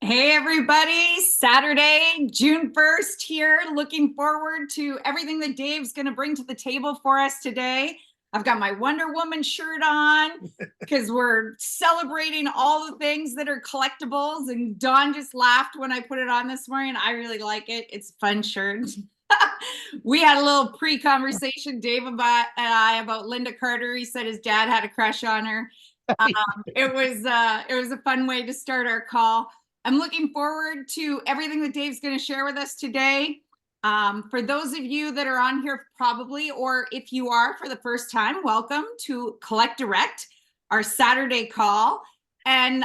Hey, everybody. Saturday, June 1st here. Looking forward to everything that Dave's going to bring to the table for us today. I've got my Wonder Woman shirt on because we're celebrating all the things that are collectibles. And Dawn just laughed when I put it on this morning. I really like it. It's a fun shirt. We had a little pre-conversation, Dave and I, about Linda Carter. He said his dad had a crush on her. It was a fun way to start our call. I'm looking forward to everything that Dave's going to share with us today. For those of you that are on here probably, or if you are for the first time, welcome to Collect Direct, our Saturday call. And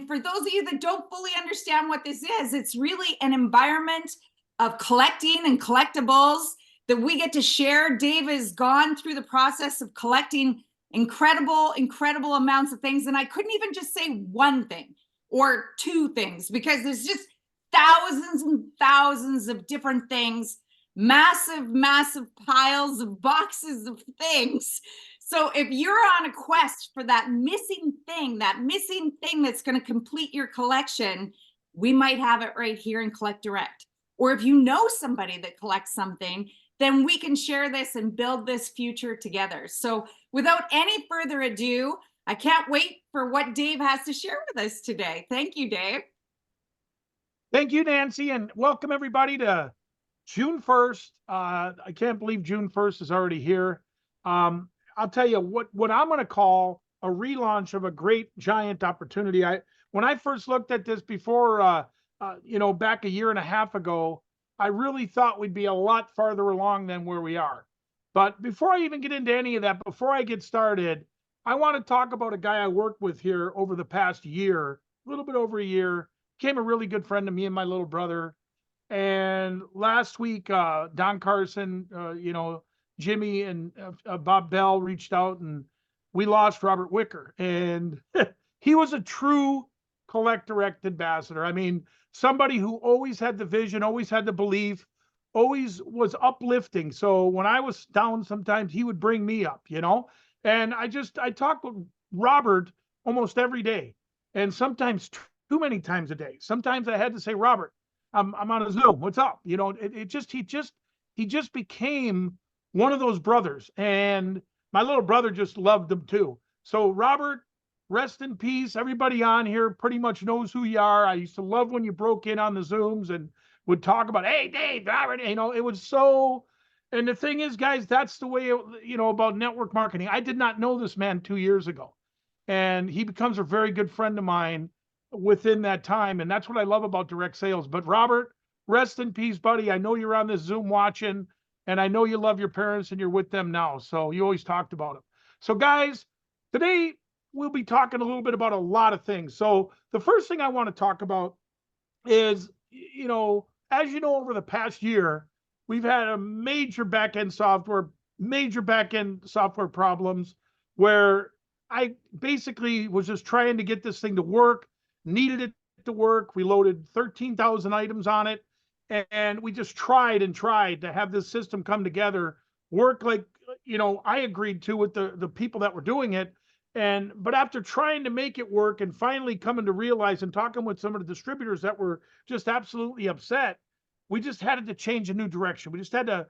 for those of you that don't fully understand what this is, it's really an environment of collecting and collectibles that we get to share. Dave has gone through the process of collecting incredible amounts of things. And I couldn't even just say one thing or two things because there's just thousands and thousands of different things, massive piles of boxes of things. So if you're on a quest for that missing thing that's going to complete your collection, we might have it right here in Collect Direct. Or if you know somebody that collects something, then we can share this and build this future together. So without any further ado, I can't wait for what Dave has to share with us today. Thank you, Dave. Thank you, Nancy, and welcome everybody to June 1st. I can't believe June 1st is already here. I'll tell you what I'm going to call a relaunch of a great giant opportunity. When I first looked at this before, back a year and a half ago, I really thought we'd be a lot farther along than where we are. But before I even get into any of that, before I get started, I want to talk about a guy I worked with here over the past year, a little bit over a year, became a really good friend to me and my little brother. And last week, Don Carson, Jimmy and Bob Bell reached out and we lost Robert Wicker. And he was a true Collect Direct ambassador. I mean, somebody who always had the vision, always had the belief, always was uplifting. So when I was down, sometimes he would bring me up, and I talked with Robert almost every day, and sometimes too many times a day. Sometimes I had to say, Robert, I'm on a Zoom. What's up? He just became one of those brothers, and my little brother just loved him too. So Robert, rest in peace. Everybody on here pretty much knows who you are. I used to love when you broke in on the Zooms and would talk about, hey, Dave, Robert, it was so. And the thing is, guys, that's the way, about network marketing. I did not know this man 2 years ago. And he becomes a very good friend of mine within that time. And that's what I love about direct sales. But Robert, rest in peace, buddy. I know you're on this Zoom watching, and I know you love your parents and you're with them now. So you always talked about them. So guys, today, we'll be talking a little bit about a lot of things. So the first thing I want to talk about is, as you know, over the past year, we've had a major back-end software problems where I basically was just trying to get this thing to work, needed it to work. We loaded 13,000 items on it, and we just tried to have this system come together, work like, I agreed to with the people that were doing it. But after trying to make it work and finally coming to realize and talking with some of the distributors that were just absolutely upset, we just had to change a new direction. We just had to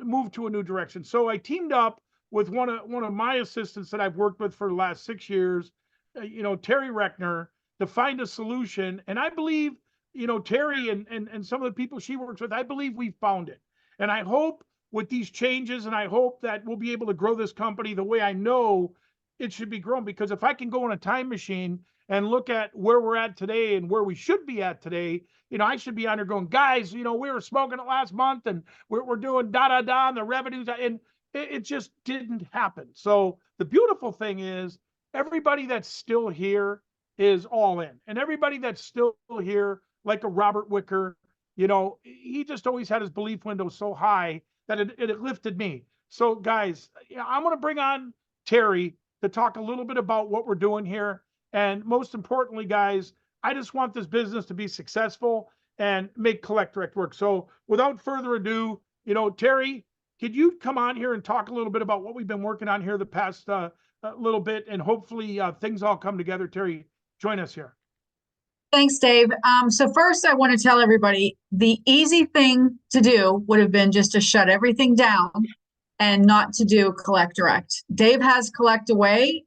move to a new direction. So I teamed up with one of my assistants that I've worked with for the last 6 years, Teri Rechnor, to find a solution. And I believe, Teri and some of the people she works with, I believe we found it. And I hope with these changes, and I hope that we'll be able to grow this company the way I know it should be grown. Because if I can go in a time machine and look at where we're at today and where we should be at today, I should be on there going, guys, we were smoking it last month and we're doing and the revenues, and it just didn't happen. So the beautiful thing is everybody that's still here is all in, and everybody that's still here, like a Robert Wicker, he just always had his belief window so high that it lifted me. So guys, I'm going to bring on Teri to talk a little bit about what we're doing here. And most importantly, guys, I just want this business to be successful and make Collect Direct work. So without further ado, Teri, could you come on here and talk a little bit about what we've been working on here the past little bit, and hopefully things all come together. Teri, join us here. Thanks, Dave. So first, I want to tell everybody the easy thing to do would have been just to shut everything down and not to do collect direct. Dave has collect away,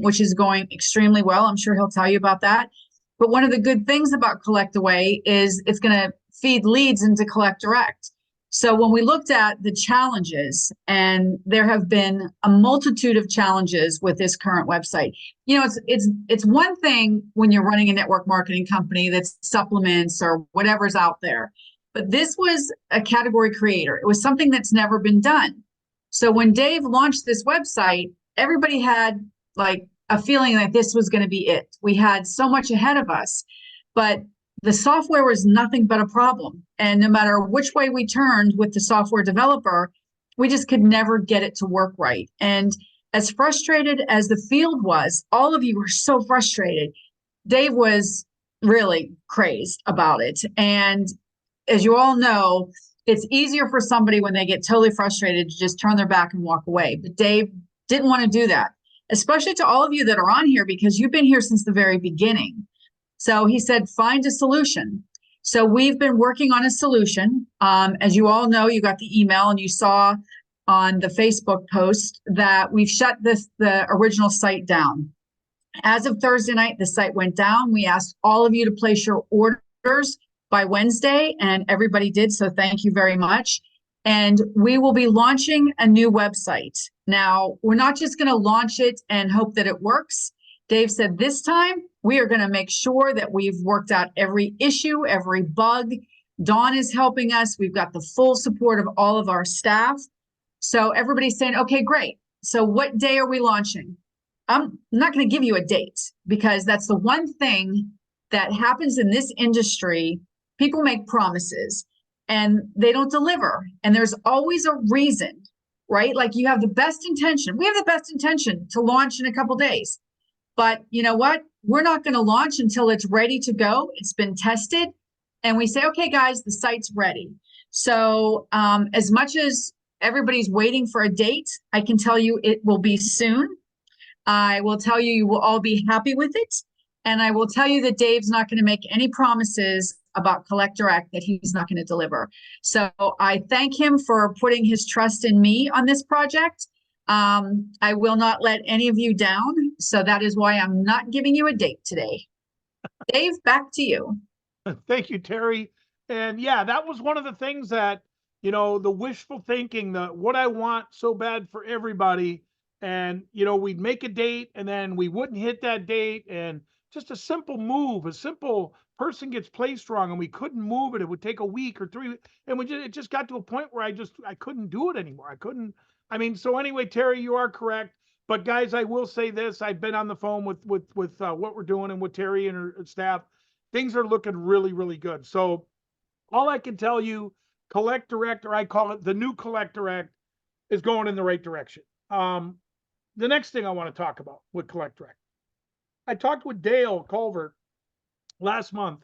which is going extremely well. I'm sure he'll tell you about that. But one of the good things about collect away is it's going to feed leads into collect direct. So when we looked at the challenges, and there have been a multitude of challenges with this current website. You know, it's one thing when you're running a network marketing company that's supplements or whatever's out there. But this was a category creator. It was something that's never been done. So when Dave launched this website, everybody had like a feeling that this was going to be it. We had so much ahead of us, but the software was nothing but a problem. And no matter which way we turned with the software developer, we just could never get it to work right. And as frustrated as the field was, all of you were so frustrated. Dave was really crazed about it. And as you all know, it's easier for somebody when they get totally frustrated to just turn their back and walk away. But Dave didn't want to do that, especially to all of you that are on here because you've been here since the very beginning. So he said, find a solution. So we've been working on a solution. As you all know, you got the email and you saw on the Facebook post that we've shut the original site down. As of Thursday night, the site went down. We asked all of you to place your orders by Wednesday, and everybody did. So thank you very much. And we will be launching a new website. Now, we're not just going to launch it and hope that it works. Dave said this time we are going to make sure that we've worked out every issue, every bug. Dawn is helping us. We've got the full support of all of our staff. So everybody's saying, okay, great. So what day are we launching? I'm not going to give you a date because that's the one thing that happens in this industry. People make promises and they don't deliver. And there's always a reason, right? Like you have the best intention. We have the best intention to launch in a couple days. But you know what? We're not going to launch until it's ready to go. It's been tested. And we say, okay, guys, the site's ready. So as much as everybody's waiting for a date, I can tell you it will be soon. I will tell you, you will all be happy with it. And I will tell you that Dave's not going to make any promises about Collect Direct that he's not going to deliver. So I thank him for putting his trust in me on this project. I will not let any of you down. So that is why I'm not giving you a date today. Dave, back to you. Thank you, Teri. And yeah, that was one of the things that, you know, the wishful thinking, the what I want so bad for everybody. And, you know, we'd make a date and then we wouldn't hit that date. And just a simple move, a simple person gets placed wrong and we couldn't move it. It would take a week or 3 weeks. And it just got to a point where I couldn't do it anymore. So anyway, Teri, you are correct. But guys, I will say this. I've been on the phone with what we're doing and with Teri and her staff. Things are looking really, really good. So all I can tell you, Collect Direct, or I call it the new Collect Direct, is going in the right direction. The next thing I want to talk about with Collect Direct. I talked with Dale Culver last month,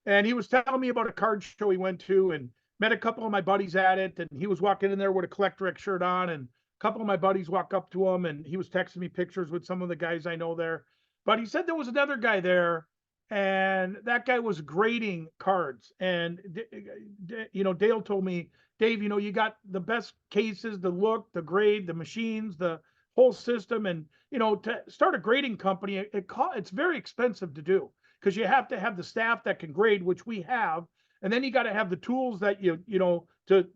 and he was telling me about a card show he went to and met a couple of my buddies at it. And he was walking in there with a Collect Direct shirt on, and a couple of my buddies walk up to him, and he was texting me pictures with some of the guys I know there. But he said there was another guy there, and that guy was grading cards. And, you know, Dale told me, Dave, you know, you got the best cases, the look, the grade, the machines, the whole system. And, you know, to start a grading company, it's very expensive to do because you have to have the staff that can grade, which we have. And then you got to have the tools that you know, to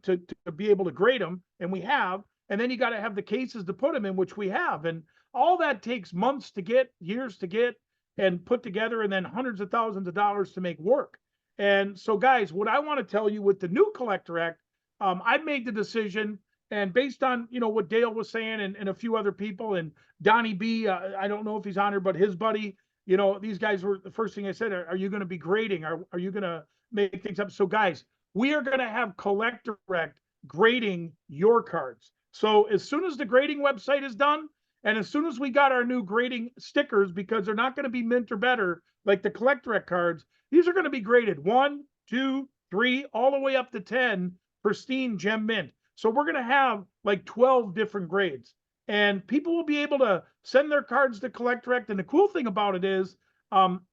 be able to grade them. And we have, and then you got to have the cases to put them in, which we have. And all that takes months to get, years to get and put together, and then hundreds of thousands of dollars to make work. And so guys, what I want to tell you with the new Collect Direct, I've made the decision, and based on, you know, what Dale was saying and a few other people, and Donnie B, I don't know if he's on here, but his buddy, you know, these guys were the first thing I said, are you going to be grading? Are you going to make things up? So guys, we are going to have Collect Direct grading your cards. So as soon as the grading website is done, and as soon as we got our new grading stickers, because they're not going to be mint or better like the Collect Direct cards, these are going to be graded 1, 2, 3, all the way up to 10, pristine gem mint. So we're going to have like 12 different grades, and people will be able to send their cards to Collect Direct. And the cool thing about it is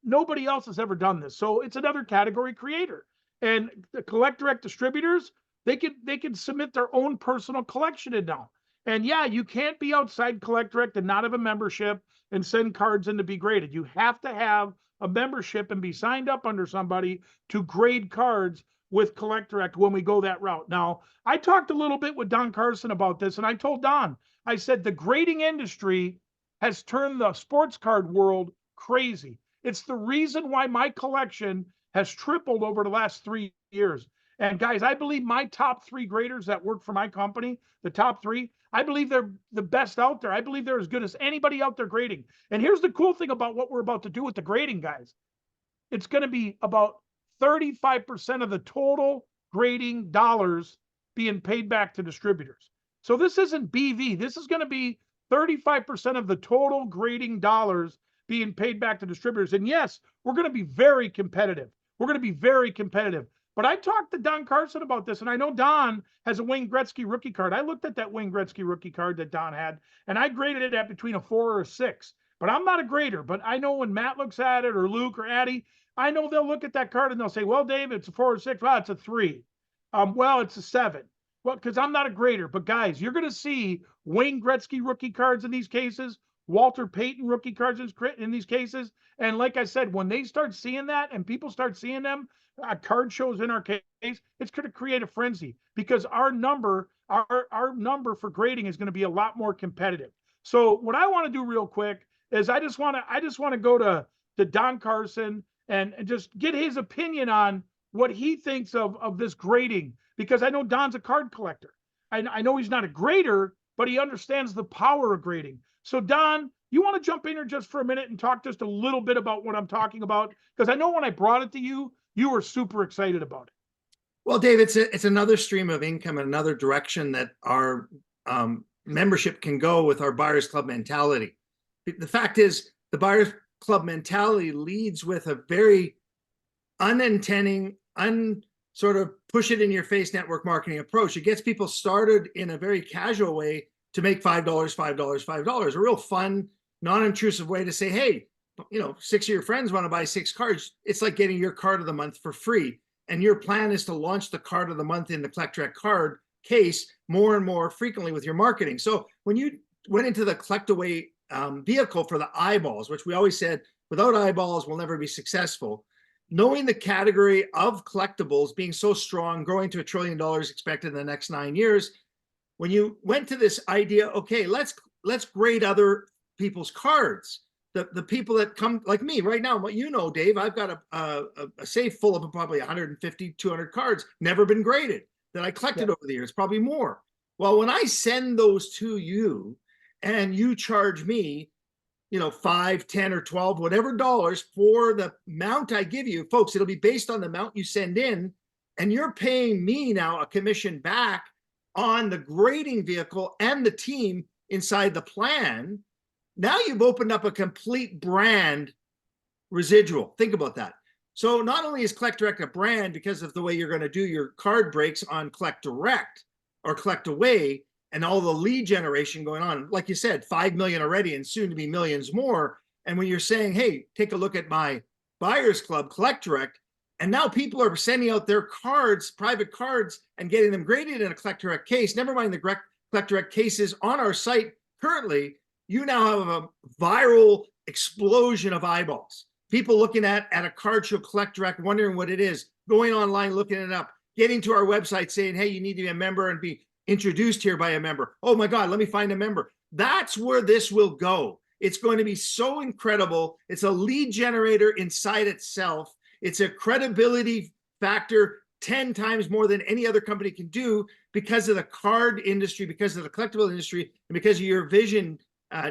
Nobody else has ever done this. So it's another category creator. And the collect direct distributors, they can submit their own personal collection in now. And yeah, you can't be outside collect direct and not have a membership and send cards in to be graded. You have to have a membership and be signed up under somebody to grade cards with collect direct when we go that route. Now, I talked a little bit with Don Carson about this, and I told Don, I said, the grading industry has turned the sports card world crazy. It's the reason why my collection has tripled over the last 3 years. And guys, I believe my top 3 graders that work for my company, the top 3, I believe they're the best out there. I believe they're as good as anybody out there grading. And here's the cool thing about what we're about to do with the grading, guys. It's going to be about 35% of the total grading dollars being paid back to distributors. So this isn't BV. This is going to be 35% of the total grading dollars being paid back to distributors. And yes, we're going to be very competitive. We're going to be very competitive. But I talked to Don Carson about this, and I know Don has a Wayne Gretzky rookie card. I looked at that Wayne Gretzky rookie card that Don had, and I graded it at between a 4 or a 6. But I'm not a grader. But I know when Matt looks at it, or Luke or Addie, I know they'll look at that card and they'll say, well, Dave, it's a 4 or 6. Well, it's a 3. Well, it's a 7. Well, because I'm not a grader. But guys, you're going to see Wayne Gretzky rookie cards in these cases, Walter Payton rookie cards in these cases. And like I said, when they start seeing that and people start seeing them, card shows in our case, it's going to create a frenzy because our number for grading is going to be a lot more competitive. So what I want to do real quick is I just want to go to Don Carson and just get his opinion on what he thinks of this grading, because I know Don's a card collector. I know he's not a grader, but he understands the power of grading. So Don, you want to jump in here just for a minute and talk just a little bit about what I'm talking about? Because I know when I brought it to you, you were super excited about it. Well, Dave, it's another stream of income and another direction that our membership can go with our Buyers Club mentality. The fact is, the Buyers Club mentality leads with a very unintending, sort of push it in your face network marketing approach. It gets people started in a very casual way to make $5, $5, $5, a real fun, non-intrusive way to say, hey, 6 of your friends want to buy 6 cards. It's like getting your card of the month for free. And your plan is to launch the card of the month in the Collect Direct card case more and more frequently with your marketing. So when you went into the collect away vehicle for the eyeballs, which we always said, without eyeballs, we'll never be successful. Knowing the category of collectibles being so strong, growing to $1 trillion expected in the next 9 years, when you went to this idea, okay, let's grade other people's cards. The people that come like me right now, Dave, I've got a safe full of probably 150, 200 cards, never been graded, that I collected over the years, probably more. Well, when I send those to you and you charge me, 5, 10, or 12, whatever dollars for the amount I give you, folks, it'll be based on the amount you send in, and you're paying me now a commission back on the grading vehicle and the team inside the plan. Now you've opened up a complete brand residual. Think about that. So not only is Collect Direct a brand because of the way you're going to do your card breaks on Collect Direct or Collect Away and all the lead generation going on, like you said, 5 million already and soon to be millions more. And when you're saying, hey, take a look at my Buyers Club Collect Direct, and now people are sending out their cards, private cards, and getting them graded in a Collect Direct case, never mind the Collect Direct cases on our site currently, you now have a viral explosion of eyeballs. People looking at a card show Collect Direct, wondering what it is, going online, looking it up, getting to our website saying, hey, you need to be a member and be introduced here by a member. Oh my God, let me find a member. That's where this will go. It's going to be so incredible. It's a lead generator inside itself. It's a credibility factor 10 times more than any other company can do because of the card industry, because of the collectible industry, and because of your vision,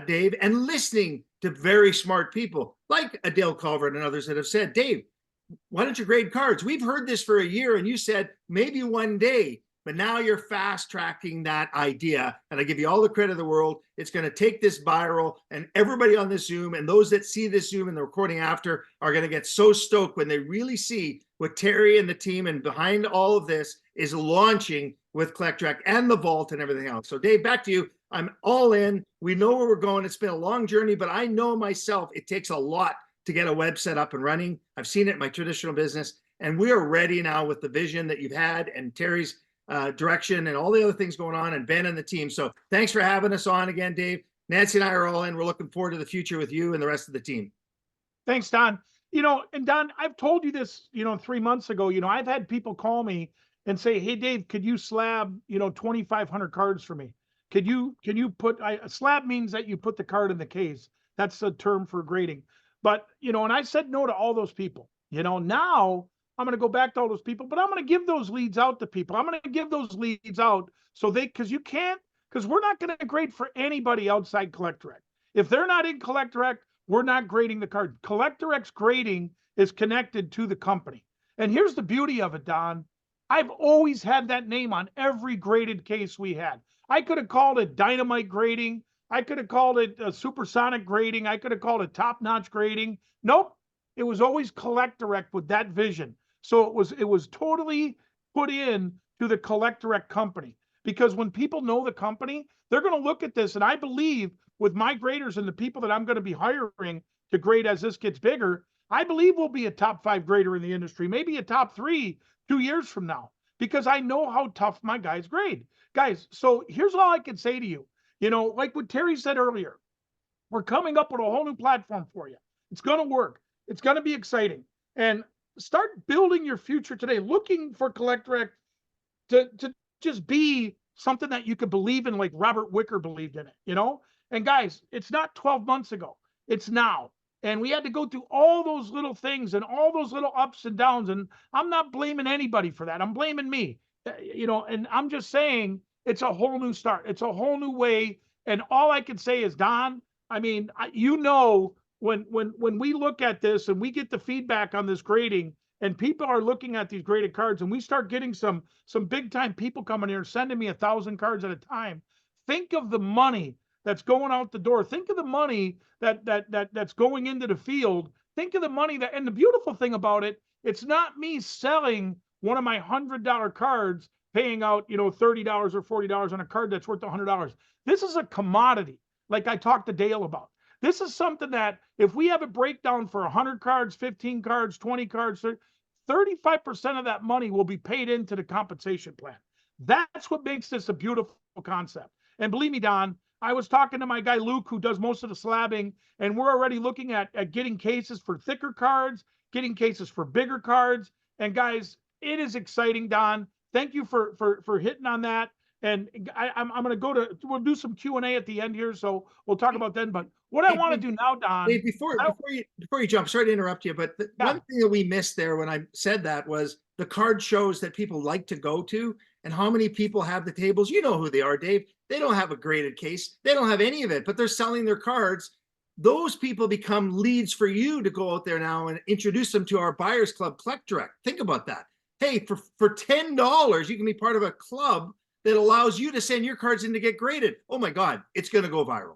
Dave, and listening to very smart people like Dale Culver and others that have said, Dave, why don't you grade cards? We've heard this for a year, and you said maybe one day, but now you're fast tracking that idea. And I give you all the credit of the world. It's going to take this viral, and everybody on this Zoom and those that see this Zoom and the recording after are going to get so stoked when they really see what Teri and the team and behind all of this is launching with Collect Direct and the Vault and everything else. So Dave, back to you. I'm all in. We know where we're going. It's been a long journey, but I know myself, it takes a lot to get a web set up and running. I've seen it in my traditional business, and we are ready now with the vision that you've had and Teri's direction and all the other things going on, and Ben and the team. So thanks for having us on again, Dave. Nancy and I are all in. We're looking forward to the future with you and the rest of the team. Thanks, Don. And Don, I've told you this, 3 months ago, I've had people call me and say, hey, Dave, could you slab, 2,500 cards for me? Can you put, a slab means that you put the card in the case. That's the term for grading. But, and I said no to all those people. Now I'm going to go back to all those people, but I'm going to give those leads out to people. I'm going to give those leads out because we're not going to grade for anybody outside Collect Direct. If they're not in Collect Direct, we're not grading the card. Collect Direct's grading is connected to the company. And here's the beauty of it, Don. I've always had that name on every graded case we had. I could have called it dynamite grading. I could have called it supersonic grading. I could have called it top-notch grading. Nope. It was always Collect Direct with that vision. So it was totally put in to the Collect Direct company, because when people know the company, they're going to look at this. And I believe with my graders and the people that I'm going to be hiring to grade as this gets bigger, I believe we'll be a top 5 grader in the industry, maybe a top 3 2 years from now, because I know how tough my guys grade. Guys, so here's all I can say to you. Like what Teri said earlier, we're coming up with a whole new platform for you. It's going to work. It's going to be exciting. And start building your future today, looking for Collect Direct to just be something that you could believe in, like Robert Wicker believed in it, And guys, it's not 12 months ago. It's now. And we had to go through all those little things and all those little ups and downs. And I'm not blaming anybody for that. I'm blaming me, and I'm just saying it's a whole new start. It's a whole new way. And all I can say is, Don, I mean, when we look at this and we get the feedback on this grading, and people are looking at these graded cards, and we start getting some big time people coming here sending me 1,000 cards at a time, think of the money that's going out the door. Think of the money that's going into the field. Think of the money and the beautiful thing about it, it's not me selling one of my $100 cards, paying out, $30 or $40 on a card that's worth $100. This is a commodity, like I talked to Dale about. This is something that if we have a breakdown for 100 cards, 15 cards, 20 cards, 35% of that money will be paid into the compensation plan. That's what makes this a beautiful concept. And believe me, Don, I was talking to my guy Luke, who does most of the slabbing, and we're already looking at getting cases for thicker cards, getting cases for bigger cards. And guys, it is exciting, Don. Thank you for hitting on that. And I'm going to we'll do some Q&A at the end here, so we'll talk about then. But what I want to do now, Don. Dave, before you jump, sorry to interrupt you, but one thing that we missed there when I said that was the card shows that people like to go to, and how many people have the tables. You know who they are, Dave. They don't have a graded case. They don't have any of it, but they're selling their cards. Those people become leads for you to go out there now and introduce them to our Buyers Club Collect Direct. Think about that. Hey, for $10, you can be part of a club that allows you to send your cards in to get graded. Oh my God, it's going to go viral.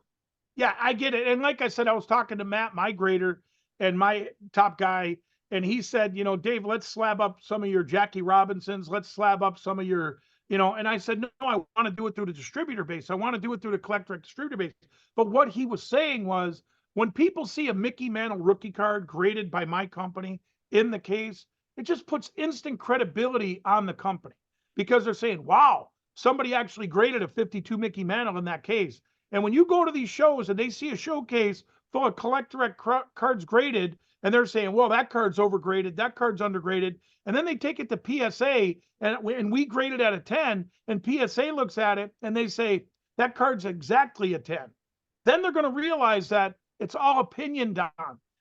Yeah, I get it. And like I said, I was talking to Matt, my grader, and my top guy, and he said, Dave, let's slab up some of your Jackie Robinsons. Let's slab up some of your, and I said, no, I want to do it through the distributor base. I want to do it through the Collect Direct distributor base. But what he was saying was, when people see a Mickey Mantle rookie card graded by my company in the case, it just puts instant credibility on the company, because they're saying, wow, somebody actually graded a 52 Mickey Mantle in that case. And when you go to these shows and they see a showcase full of Collect Direct cards graded, and they're saying, well, that card's overgraded, that card's undergraded. And then they take it to PSA and we grade it at a 10, and PSA looks at it and they say, that card's exactly a 10. Then they're going to realize that it's all opinion, Don.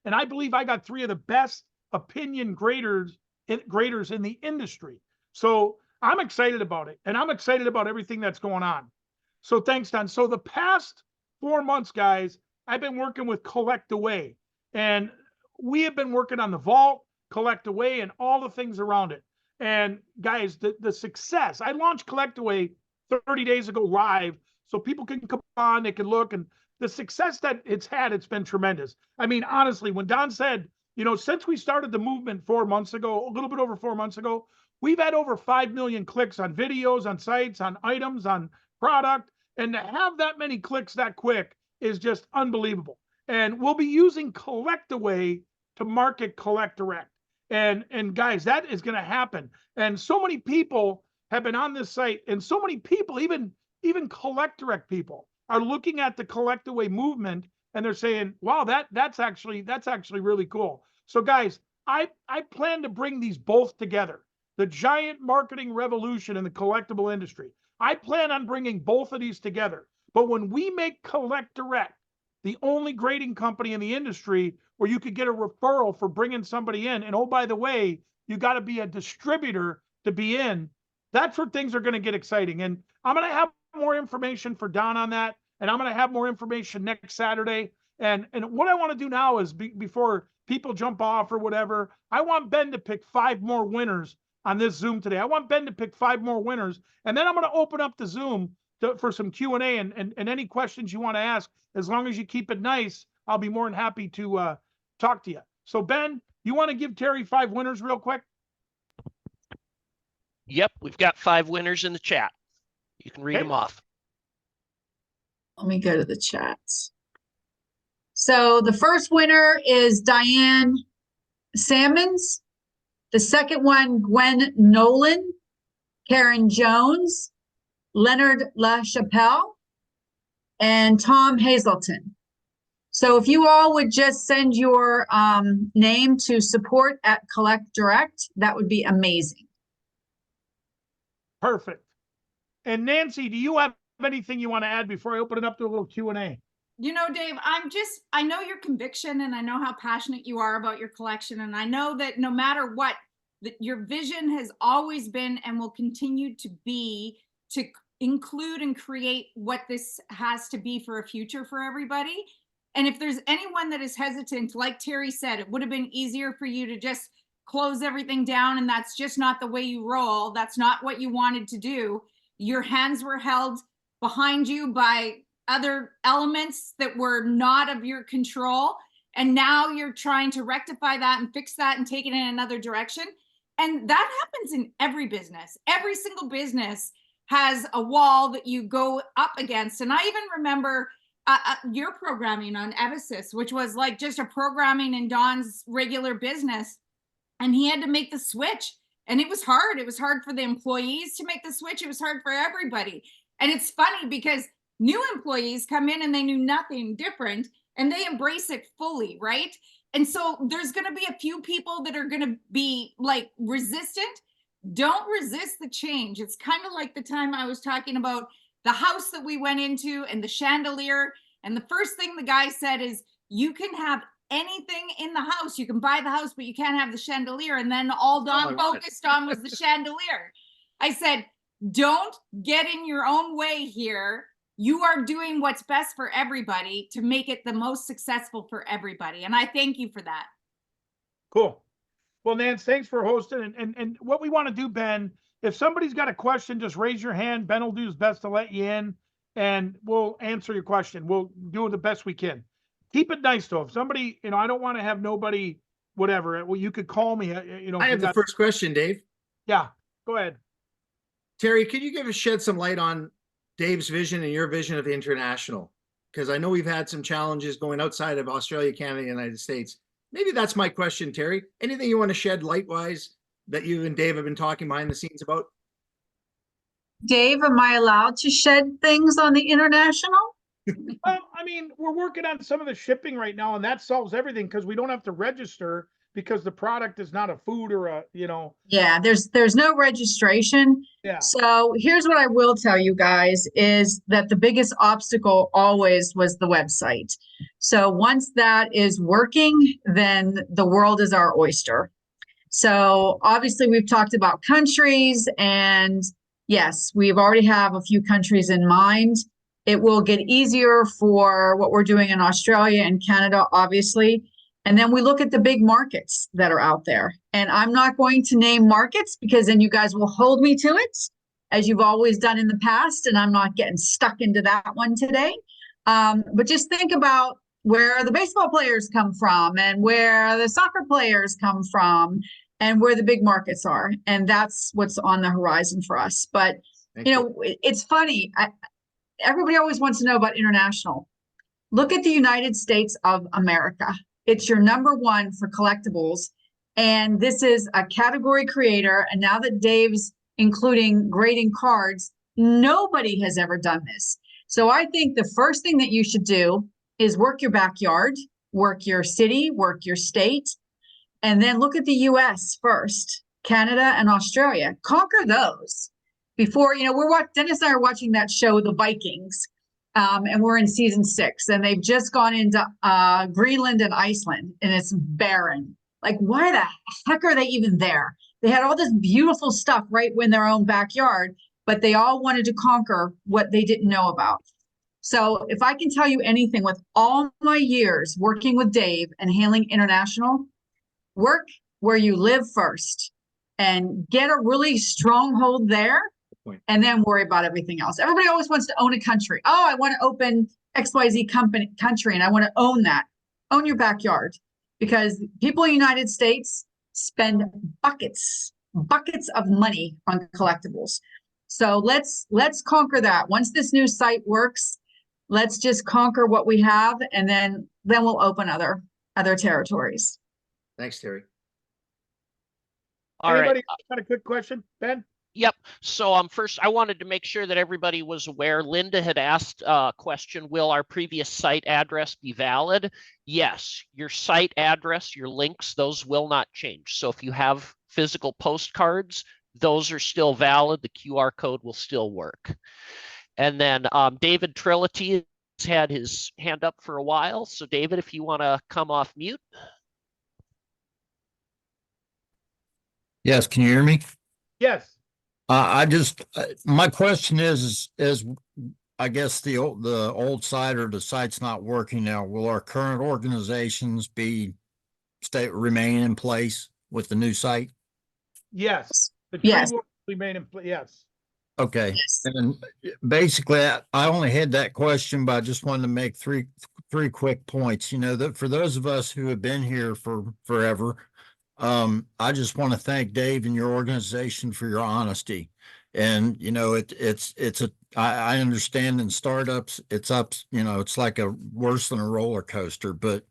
And I believe I got 3 of the best opinion graders in the industry. So I'm excited about it, and I'm excited about everything that's going on. So thanks, Don. So the past 4 months, guys, I've been working with Collect Away, and we have been working on the vault, Collect Away, and all the things around it. And guys, the success, I launched Collect Away 30 days ago live, so people can come on, they can look, and the success that it's had, it's been tremendous. I mean, honestly, when Don said, since we started the movement 4 months ago, a little bit over 4 months ago, we've had over 5 million clicks on videos, on sites, on items, on product. And to have that many clicks that quick is just unbelievable. And we'll be using Collect Away to market collect direct. And guys, that is going to happen. And so many people have been on this site, and so many people, even collect direct people, are looking at the collect away movement, and they're saying, wow, that's actually really cool. So guys, I plan to bring these both together. The giant marketing revolution in the collectible industry. I plan on bringing both of these together. But when we make Collect Direct the only grading company in the industry where you could get a referral for bringing somebody in, and oh, by the way, you got to be a distributor to be in, that's where things are going to get exciting. And I'm going to have more information for Don on that, and I'm going to have more information next Saturday. And what I want to do now is before people jump off or whatever, I want Ben to pick 5 more winners on this Zoom today. I want Ben to pick 5 more winners, and then I'm going to open up the Zoom for some Q&A and any questions you want to ask. As long as you keep it nice, I'll be more than happy to talk to you. So Ben, you want to give Teri 5 winners real quick? Yep, we've got 5 winners in the chat. You can read them off. Let me go to the chats. So the first winner is Diane Salmons. The second one, Gwen Nolan, Karen Jones, Leonard LaChapelle, and Tom Hazelton. So if you all would just send your name to support@Collect Direct, that would be amazing. Perfect. And Nancy, do you have anything you want to add before I open it up to a little Q&A? You know, Dave, I know your conviction, and I know how passionate you are about your collection. And I know that no matter what, that your vision has always been and will continue to be to include and create what this has to be for a future for everybody. And if there's anyone that is hesitant, like Teri said, it would have been easier for you to just close everything down, and that's just not the way you roll. That's not what you wanted to do. Your hands were held behind you by other elements that were not of your control. And now you're trying to rectify that and fix that and take it in another direction. And that happens in every business. Every single business has a wall that you go up against. And I even remember your programming on Evasis, which was like just a programming in Don's regular business. And he had to make the switch. And it was hard. It was hard for the employees to make the switch. It was hard for everybody. And it's funny because new employees come in and they knew nothing different and they embrace it fully, right? And so there's going to be a few people that are going to be like resistant. Don't resist the change. It's kind of like the time I was talking about the house that we went into and the chandelier. And the first thing the guy said is, you can have anything in the house. You can buy the house, but you can't have the chandelier. And then all Don focused on was the chandelier. I said, don't get in your own way here. You are doing what's best for everybody to make it the most successful for everybody. And I thank you for that. Cool. Well, Nance, thanks for hosting. And what we want to do, Ben, if somebody's got a question, just raise your hand. Ben will do his best to let you in, and we'll answer your question. We'll do the best we can. Keep it nice, though. If somebody, I don't want to have nobody, whatever. Well, you could call me. I have the first question, Dave. Yeah, go ahead. Teri, could you shed some light on Dave's vision and your vision of international? Because I know we've had some challenges going outside of Australia, Canada, and the United States. Maybe that's my question, Teri. Anything you want to shed light-wise that you and Dave have been talking behind the scenes about? Dave, am I allowed to shed things on the international? Well, I mean, we're working on some of the shipping right now, and that solves everything because we don't have to register because the product is not a food or a, Yeah, there's no registration. Yeah. So here's what I will tell you guys is that the biggest obstacle always was the website. So once that is working, then the world is our oyster. So obviously we've talked about countries, and yes, we've already have a few countries in mind. It will get easier for what we're doing in Australia and Canada, obviously. And then we look at the big markets that are out there. And I'm not going to name markets because then you guys will hold me to it, as you've always done in the past. And I'm not getting stuck into that one today. But just think about where the baseball players come from and where the soccer players come from and where the big markets are. And that's what's on the horizon for us. But, it's funny. Everybody always wants to know about international. Look at the United States of America. It's your number one for collectibles. And this is a category creator. And now that Dave's including grading cards, nobody has ever done this. So I think the first thing that you should do is work your backyard, work your city, work your state, and then look at the US first, Canada and Australia. Conquer those before, Dennis and I are watching that show, The Vikings, and we're in season 6, and they've just gone into Greenland and Iceland, and it's barren. Like, why the heck are they even there? They had all this beautiful stuff right in their own backyard, but they all wanted to conquer what they didn't know about. So if I can tell you anything with all my years working with Dave and handling international, work where you live first and get a really stronghold there, and then worry about everything else. Everybody always wants to own a country. Oh, I want to open XYZ country and I want to own that. Own your backyard, because people in the United States spend buckets of money on collectibles. So let's conquer that. Once this new site works, let's just conquer what we have, and then we'll open other territories. Thanks, Teri. All right. Anybody got a quick question, Ben? Yep. So first, I wanted to make sure that everybody was aware. Linda had asked a question, will our previous site address be valid? Yes, your site address, your links, those will not change. So if you have physical postcards, those are still valid. The QR code will still work. And then David Trility has had his hand up for a while. So David, if you want to come off mute. Yes, can you hear me? Yes. My question is I guess the old site or the site's not working now. Will our current organizations remain in place with the new site? Yes. The tree Yes. will remain in place. Yes. Okay. Yes. And basically, I only had that question, but I just wanted to make three quick points. That for those of us who have been here for forever, I just want to thank Dave and your organization for your honesty. And, I understand in startups, it's ups, it's like worse than a roller coaster, but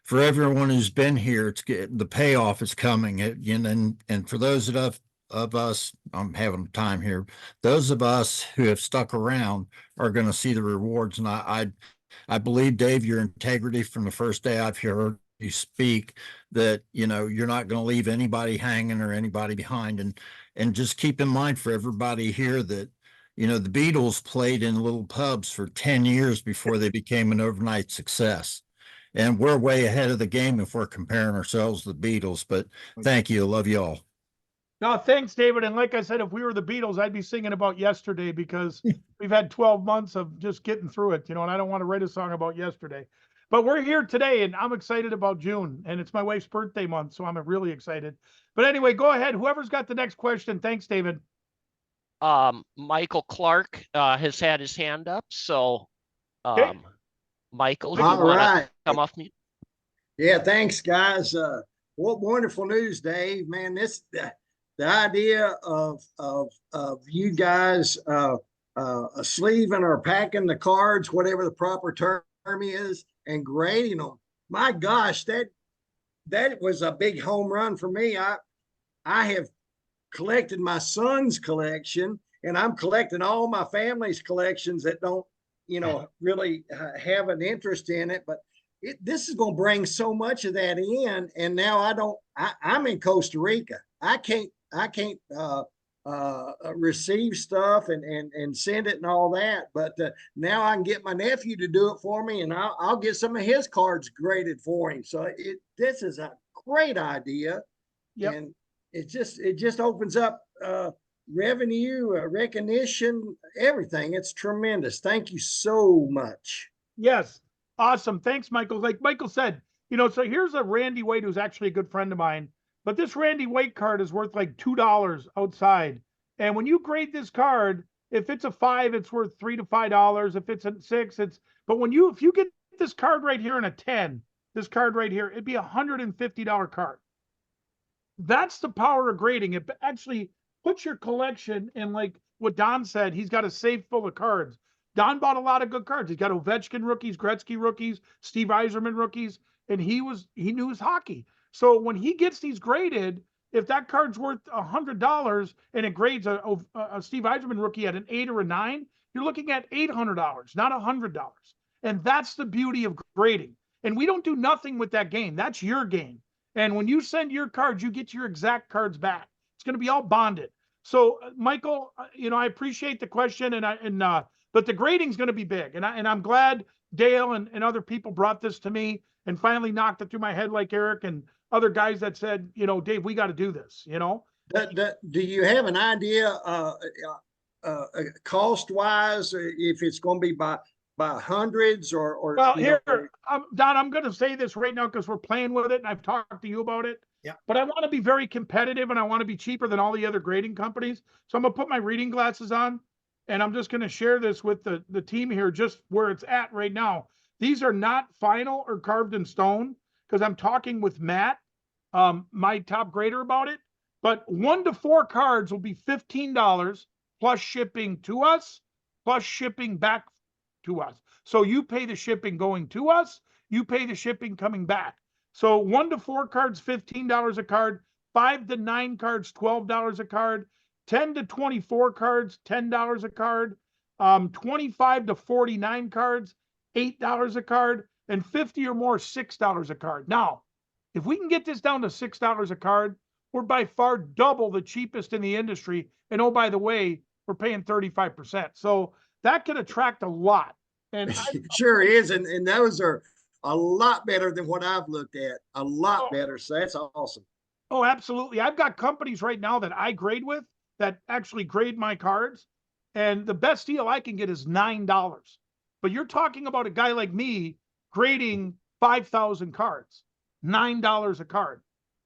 for everyone who's been here, the payoff is coming. And for those of us, I'm having time here, those of us who have stuck around are going to see the rewards. And I believe, Dave, your integrity from the first day I've heard you speak, that you're not going to leave anybody hanging or anybody behind. And just keep in mind for everybody here that the Beatles played in little pubs for 10 years before they became an overnight success, and we're way ahead of the game if we're comparing ourselves to the Beatles. But thank you. I love you all. No, thanks, David. And like I said, if we were the Beatles, I'd be singing about yesterday, because we've had 12 months of just getting through it, and I don't want to write a song about yesterday. But we're here today, and I'm excited about June, and it's my wife's birthday month, so I'm really excited. But anyway, go ahead. Whoever's got the next question. Thanks, David. Michael Clark has had his hand up. So Okay. Michael, if you All want right. to come off mute. Yeah, thanks, guys. What wonderful news, Dave. Man, the idea of you guys sleeving or packing the cards, whatever the proper term is, and grading them. My gosh, that was a big home run for me. I have collected my son's collection, and I'm collecting all my family's collections that don't, really have an interest in it. But this is going to bring so much of that in. And now I'm in Costa Rica. I can't receive stuff and send it and all that. But now I can get my nephew to do it for me, and I'll get some of his cards graded for him. So this is a great idea. Yep. And it just opens up revenue, recognition, everything. It's tremendous. Thank you so much. Yes. Awesome. Thanks, Michael. Like Michael said, so here's a Randy White who's actually a good friend of mine. But this Randy White card is worth like $2 outside. And when you grade this card, if it's a 5, it's worth $3 to $5. If it's a 6, but if you get this card right here in a 10, this card right here, it'd be $150 card. That's the power of grading. It actually puts your collection in, like what Don said, he's got a safe full of cards. Don bought a lot of good cards. He's got Ovechkin rookies, Gretzky rookies, Steve Yzerman rookies. and he knew his hockey. So when he gets these graded, if that card's worth $100 and it grades a Steve Yzerman rookie at an 8 or a 9, you're looking at $800, not $100. And that's the beauty of grading. And we don't do nothing with that game. That's your game. And when you send your cards, you get your exact cards back. It's going to be all bonded. So Michael, I appreciate the question, but the grading's going to be big. And I'm glad Dale and other people brought this to me and finally knocked it through my head, like Eric and other guys that said, Dave, we got to do this, Do you have an idea, cost wise, if it's going to be by hundreds or well, Don, I'm going to say this right now because we're playing with it and I've talked to you about it. Yeah. But I want to be very competitive and I want to be cheaper than all the other grading companies. So I'm going to put my reading glasses on and I'm just going to share this with the team here, just where it's at right now. These are not final or carved in stone because I'm talking with Matt, my top grader, about it. But 1 to 4 cards will be $15 plus shipping to us, plus shipping back to us. So you pay the shipping going to us, you pay the shipping coming back. So 1 to 4 cards, $15 a card, 5 to 9 cards, $12 a card, 10 to 24 cards, $10 a card, 25 to 49 cards, $8 a card, and 50 or more, $6 a card. Now, if we can get this down to $6 a card, we're by far double the cheapest in the industry. And oh, by the way, we're paying 35%. So that can attract a lot. And sure is. And those are a lot better than what I've looked at. A lot better. So that's awesome. Oh, absolutely. I've got companies right now that I grade with that actually grade my cards. And the best deal I can get is $9. But you're talking about a guy like me grading 5,000 cards, $9 a card.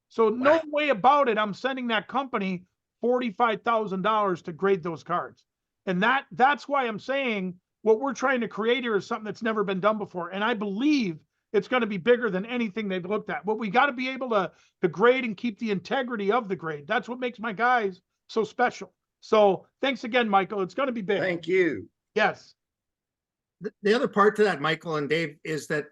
So no way about it, I'm sending that company $45,000 to grade those cards. And that's why I'm saying what we're trying to create here is something that's never been done before. And I believe it's going to be bigger than anything they've looked at. But we got to be able to grade and keep the integrity of the grade. That's what makes my guys so special. So thanks again, Michael. It's going to be big. Thank you. Yes. The other part to that, Michael and Dave, is that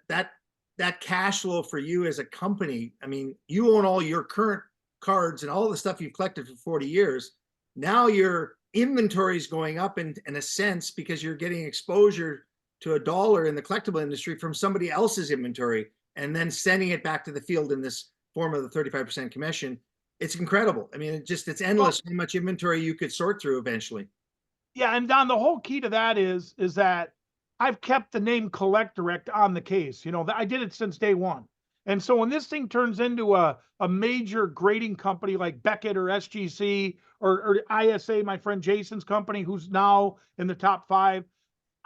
cash flow for you as a company. I mean, you own all your current cards and all the stuff you've collected for 40 years. Now your inventory is going up in a sense because you're getting exposure to $1 in the collectible industry from somebody else's inventory and then sending it back to the field in this form of the 35% commission. It's incredible. I mean, it's endless how much inventory you could sort through eventually. Yeah. And Don, the whole key to that is that I've kept the name Collect Direct on the case. I did it since day one. And so when this thing turns into a major grading company like Beckett or SGC or ISA, my friend Jason's company, who's now in the top 5,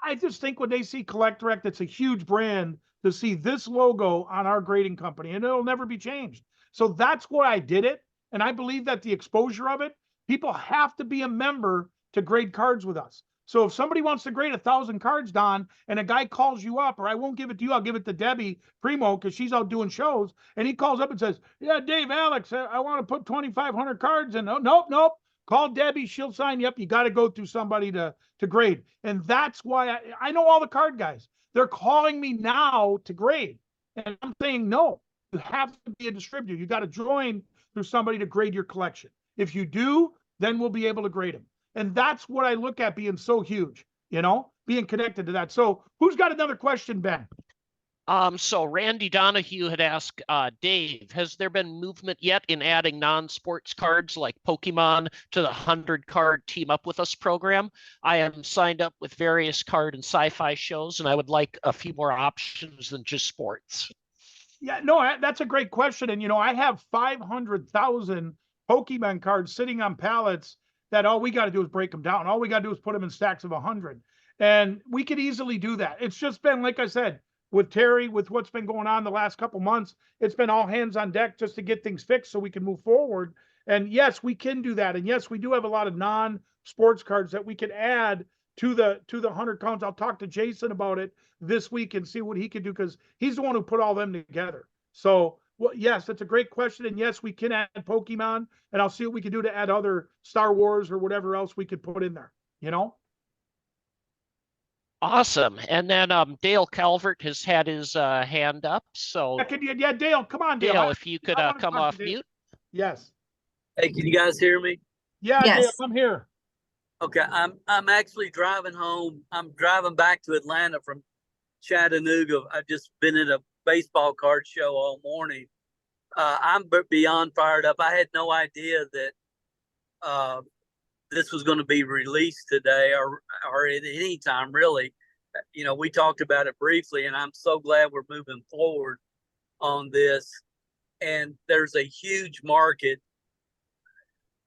I just think when they see Collect Direct, it's a huge brand to see this logo on our grading company, and it'll never be changed. So that's why I did it. And I believe that the exposure of it, people have to be a member to grade cards with us. So if somebody wants to grade 1,000 cards, Don, and a guy calls you up, or I won't give it to you, I'll give it to Debbie Primo because she's out doing shows, and he calls up and says, yeah, Dave, Alex, I want to put 2,500 cards in. Oh, nope. Call Debbie. She'll sign you up. You got to go through somebody to grade. And that's why I know all the card guys. They're calling me now to grade. And I'm saying, no, you have to be a distributor. You got to join through somebody to grade your collection. If you do, then we'll be able to grade them. And that's what I look at being so huge, being connected to that. So who's got another question, Ben? So Randy Donahue had asked, Dave, has there been movement yet in adding non-sports cards like Pokemon to the 100-card Team Up With Us program? I am signed up with various card and sci-fi shows, and I would like a few more options than just sports. Yeah, no, that's a great question. And, I have 500,000 Pokemon cards sitting on pallets that all we got to do is break them down. All we got to do is put them in stacks of 100. And we could easily do that. It's just been, like I said, with Teri, with what's been going on the last couple months, it's been all hands on deck just to get things fixed so we can move forward. And yes, we can do that. And yes, we do have a lot of non-sports cards that we can add to the 100 counts. I'll talk to Jason about it this week and see what he can do because he's the one who put all them together. So, well, yes, that's a great question. And yes, we can add Pokemon, and I'll see what we can do to add other Star Wars or whatever else we could put in there, Awesome. And then Dale Calvert has had his hand up. So Yeah, Dale, come on, Dale. Dale, if you could I wanna come talk to off Dale. mute. Yes. Hey, can you guys hear me? Yeah, Dale, Yes. I'm here. Okay, I'm actually driving home. I'm driving back to Atlanta from Chattanooga. I've just been at a baseball card show all morning. I'm beyond fired up. I had no idea that this was going to be released today or at any time, really. You know, we talked about it briefly, and I'm so glad we're moving forward on this. And there's a huge market,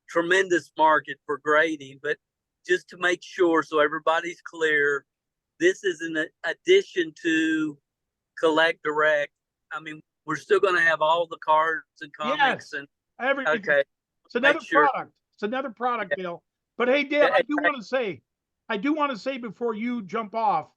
tremendous market for grading, but just to make sure so everybody's clear, this is an addition to Collect Direct. I mean, we're still going to have all the cards and comics and Everything. okay. It's another Make sure. product. It's another product, Dale. But hey, Dale, Yeah, I do want to say before you jump off,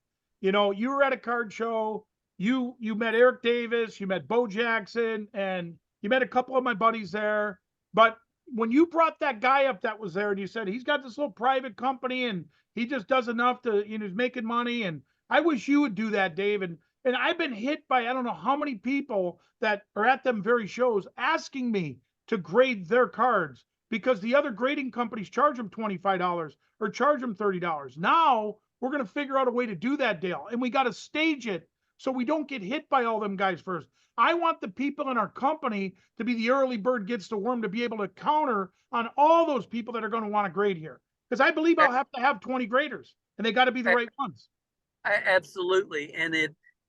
you know, you were at a card show. You met Eric Davis, you met Bo Jackson, and you met a couple of my buddies there. But when you brought that guy up that was there and you said he's got this little private company and he just does enough to, you know, he's making money. And I wish you would do that, Dave. And I've been hit by I don't know how many people that are at them very shows asking me to grade their cards because the other grading companies charge them $25 or charge them $30. Now we're going to figure out a way to do that, Dale. And we got to stage it so we don't get hit by all them guys first. I want the people in our company to be the early bird gets the worm to be able to counter on all those people that are going to want to grade here. Because I believe I'll have to have 20 graders and they got to be the right ones. Absolutely. And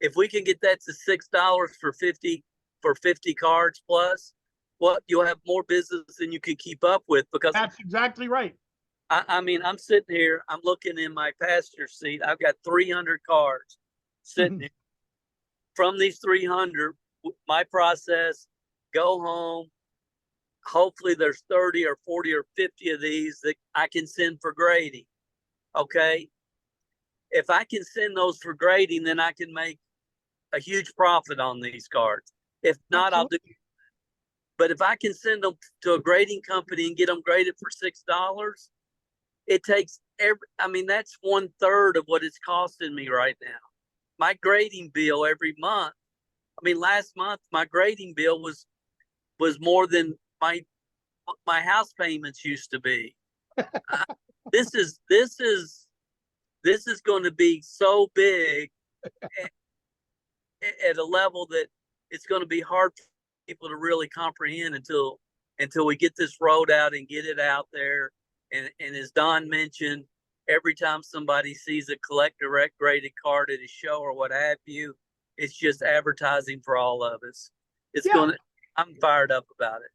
if we can get that to $6 for 50 cards plus, well, you'll have more business than you can keep up with because that's exactly right. I mean, I'm sitting here, I'm looking in my passenger seat. I've got 300 cards sitting here. From these 300, my process, go home. Hopefully there's 30 or 40 or 50 of these that I can send for grading. Okay. If I can send those for grading, then I can make a huge profit on these cards. If not, I'll do. But if I can send them to a grading company and get them graded for $6, it takes I mean, that's 1/3 of what it's costing me right now. My grading bill every month. I mean, last month my grading bill was more than my house payments used to be. This is going to be so big at a level that it's going to be hard for people to really comprehend until we get this rolled out and get it out there. And as Don mentioned, every time somebody sees a Collect Direct graded card at a show or what have you, it's just advertising for all of us. I'm fired up about it.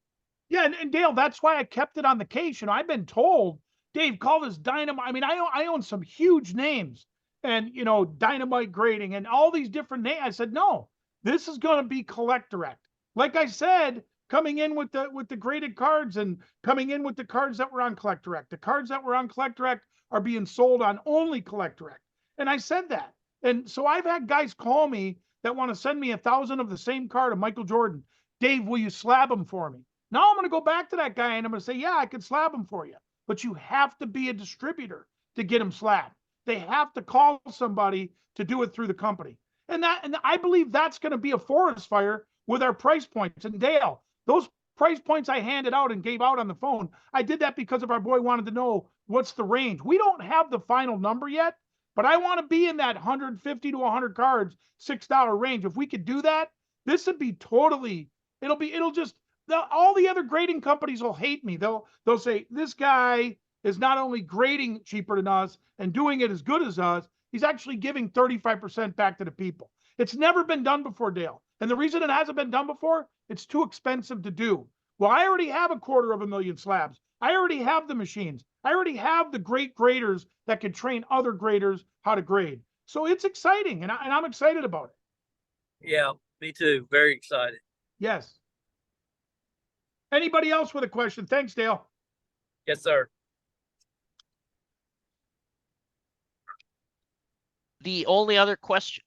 Yeah, and Dale, that's why I kept it on the case. You know, I've been told, Dave, call this Dynamite. I mean, I own some huge names and, you know, Dynamite Grading and all these different names. I said, no, this is going to be Collect Direct. Like I said, coming in with the graded cards and coming in with the cards that were on Collect Direct. The cards that were on Collect Direct are being sold on only Collect Direct. And I said that. And so I've had guys call me that want to send me 1,000 of the same card of Michael Jordan. Dave, will you slab them for me? Now I'm going to go back to that guy and I'm going to say, yeah, I can slab them for you. But you have to be a distributor to get them slabbed. They have to call somebody to do it through the company. And I believe that's going to be a forest fire with our price points. And Dale, those price points I handed out and gave out on the phone, I did that because of our boy wanted to know what's the range. We don't have the final number yet, but I want to be in that 150 to 100 cards, $6 range. If we could do that, this would be totally, all the other grading companies will hate me. They'll say, this guy is not only grading cheaper than us and doing it as good as us, he's actually giving 35% back to the people. It's never been done before, Dale. And the reason it hasn't been done before, it's too expensive to do. Well, I already have 250,000 slabs. I already have the machines. I already have the great graders that can train other graders how to grade. So it's exciting, and I'm excited about it. Yeah, me too. Very excited. Yes. Anybody else with a question? Thanks, Dale. Yes, sir. The only other question,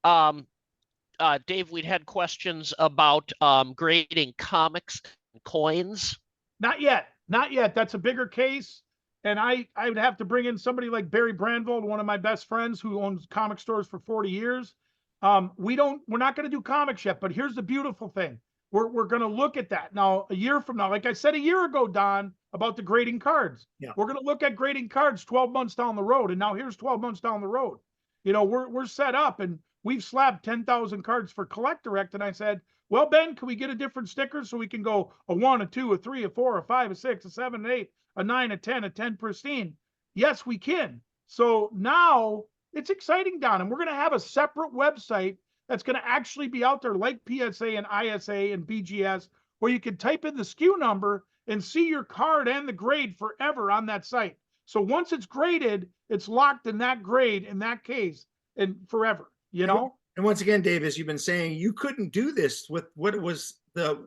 Dave, we'd had questions about grading comics and coins. Not yet. Not yet. That's a bigger case. And I would have to bring in somebody like Barry Brandvold, one of my best friends who owns comic stores for 40 years. We're not going to do comics yet, but here's the beautiful thing. We're going to look at that now, a year from now. Like I said a year ago, Don, about the grading cards. Yeah. We're going to look at grading cards 12 months down the road. And now here's 12 months down the road. You know, we're set up and we've slapped 10,000 cards for Collect Direct. And I said, well, Ben, can we get a different sticker so we can go a 1, a 2, a 3, a 4, a 5, a 6, a 7, an 8, a 9, a 10 pristine? Yes, we can. So now it's exciting, Don, and we're going to have a separate website that's going to actually be out there like PSA and ISA and BGS, where you can type in the SKU number and see your card and the grade forever on that site. So once it's graded, it's locked in that grade, in that case, and forever, you know? And once again, Dave, as you've been saying, you couldn't do this with what was the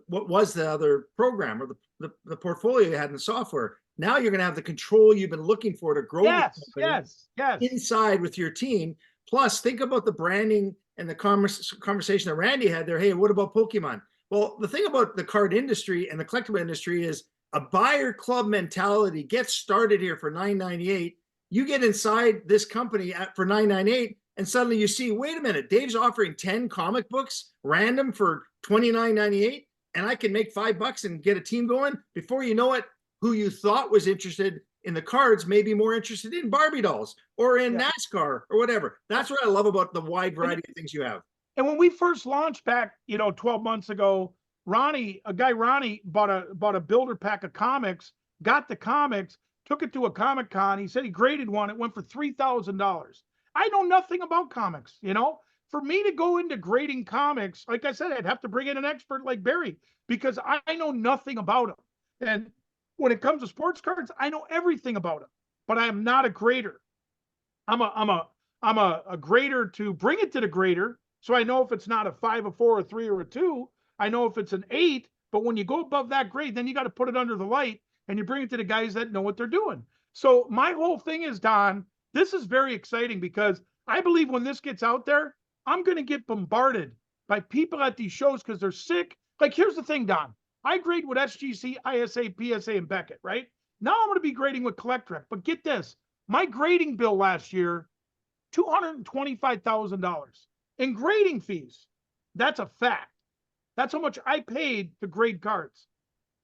other program or the portfolio you had in the software. Now you're going to have the control you've been looking for to grow Yes. inside with your team. Plus, think about the branding and the conversation that Randy had there. Hey, what about Pokemon? Well, the thing about the card industry and the collectible industry is a buyer club mentality gets started here for $9.98. You get inside this company for $9.98, and suddenly you see, wait a minute, Dave's offering 10 comic books random for $29.98, and I can make $5 and get a team going. Before you know it, who you thought was interested in the cards may be more interested in Barbie dolls or in NASCAR or whatever. That's what I love about the wide variety of things you have. And when we first launched back, 12 months ago, Ronnie bought a builder pack of comics, got the comics, took it to a Comic Con. He said he graded one. It went for $3,000. I know nothing about comics, For me to go into grading comics, like I said, I'd have to bring in an expert like Barry because I know nothing about them. And when it comes to sports cards, I know everything about them, but I am not a grader. I'm a grader to bring it to the grader. So I know if it's not a 5, a 4, a 3, or a 2, I know if it's an 8, but when you go above that grade, then you got to put it under the light and you bring it to the guys that know what they're doing. So my whole thing is, Don, this is very exciting because I believe when this gets out there, I'm going to get bombarded by people at these shows because they're sick. Like, here's the thing, Don. I grade with SGC, ISA, PSA, and Beckett, right? Now I'm going to be grading with Collect Direct. But get this, my grading bill last year, $225,000 in grading fees. That's a fact. That's how much I paid to grade cards,